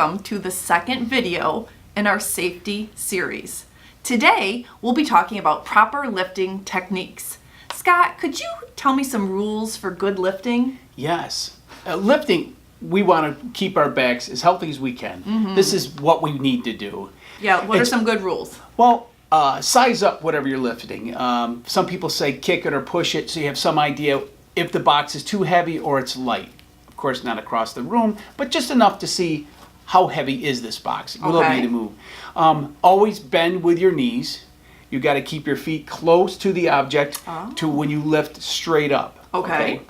welcome to the second video in our safety series. Today, we'll be talking about proper lifting techniques. Scott, could you tell me some rules for good lifting? Yes. Lifting, we want to keep our backs as healthy as we can. Mm-hmm. This is what we need to do. Yeah, what are some good rules? Well, size up whatever you're lifting. Some people say kick it or push it so you have some idea if the box is too heavy or it's light. Of course, not across the room, but just enough to see how heavy is this box. You will need to move. Always bend with your knees. You got to keep your feet close to the object to when you lift straight up. Okay.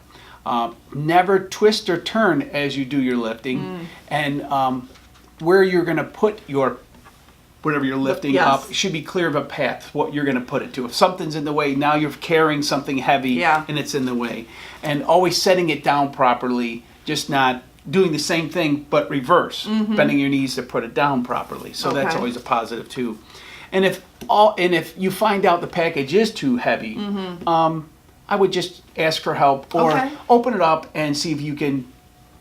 Never twist or turn as you do your lifting. And where you're going to put your whatever you're lifting up should be clear of a path, what you're going to put it to. If something's in the way, now you're carrying something heavy and it's in the way. And always setting it down properly, just not doing the same thing but reverse, bending your knees to put it down properly. So that's always a positive too. And if you find out the package is too heavy, I would just ask for help or open it up and see if you can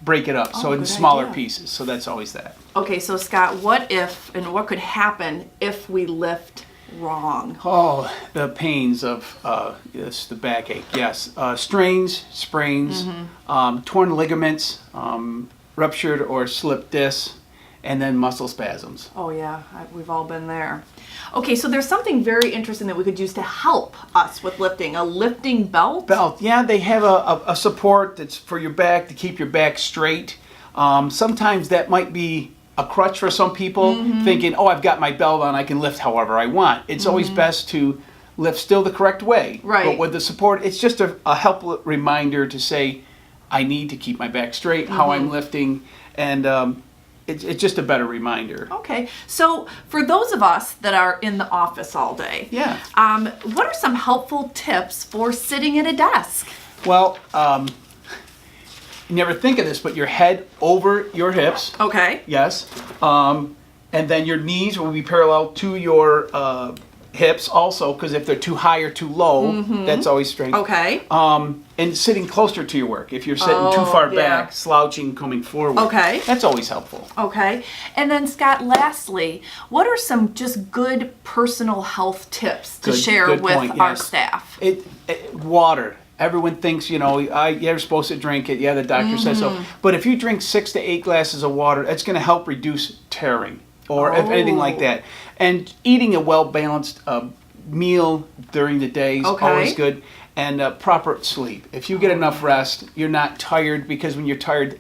break it up so in smaller pieces. So that's always that. Okay, so Scott, what if and what could happen if we lift wrong? Oh, the pains of the backache. Yes, strains, sprains, torn ligaments, ruptured or slipped discs, and then muscle spasms. Oh yeah, we've all been there. Okay, so there's something very interesting that we could use to help us with lifting. A lifting belt? Belt, yeah, they have a support that's for your back to keep your back straight. Sometimes that might be a crutch for some people, thinking, oh, I've got my belt on, I can lift however I want. It's always best to lift still the correct way. Right. But with the support, it's just a helpful reminder to say, I need to keep my back straight, how I'm lifting, and it's just a better reminder. Okay, so for those of us that are in the office all day, what are some helpful tips for sitting at a desk? Well, you never think of this, but your head over your hips. Okay. Yes. And then your knees will be parallel to your hips also, because if they're too high or too low, that's always straight. Okay. And sitting closer to your work. If you're sitting too far back, slouching, coming forward. Okay. That's always helpful. Okay. And then Scott, lastly, what are some just good personal health tips to share with our staff? Water. Everyone thinks, you're supposed to drink it. Yeah, the doctor says so. But if you drink 6 to 8 glasses of water, it's going to help reduce tearing or if anything like that. And eating a well-balanced meal during the day is always good. And proper sleep. If you get enough rest, you're not tired, because when you're tired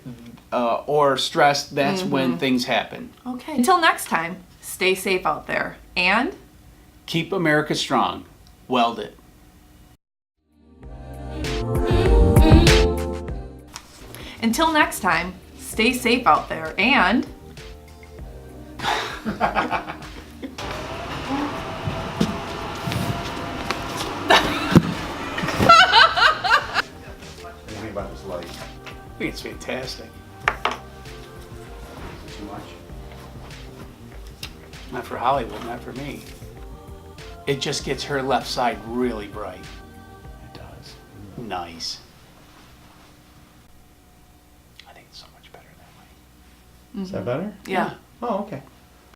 or stressed, that's when things happen. Okay. Until next time, stay safe out there and keep America strong. Weld it. Until next time, stay safe out there and about this light. I think it's fantastic. Too much? Not for Hollywood, not for me. It just gets her left side really bright. It does. Nice. I think it's so much better that way. Is that better? Yeah. Oh, okay.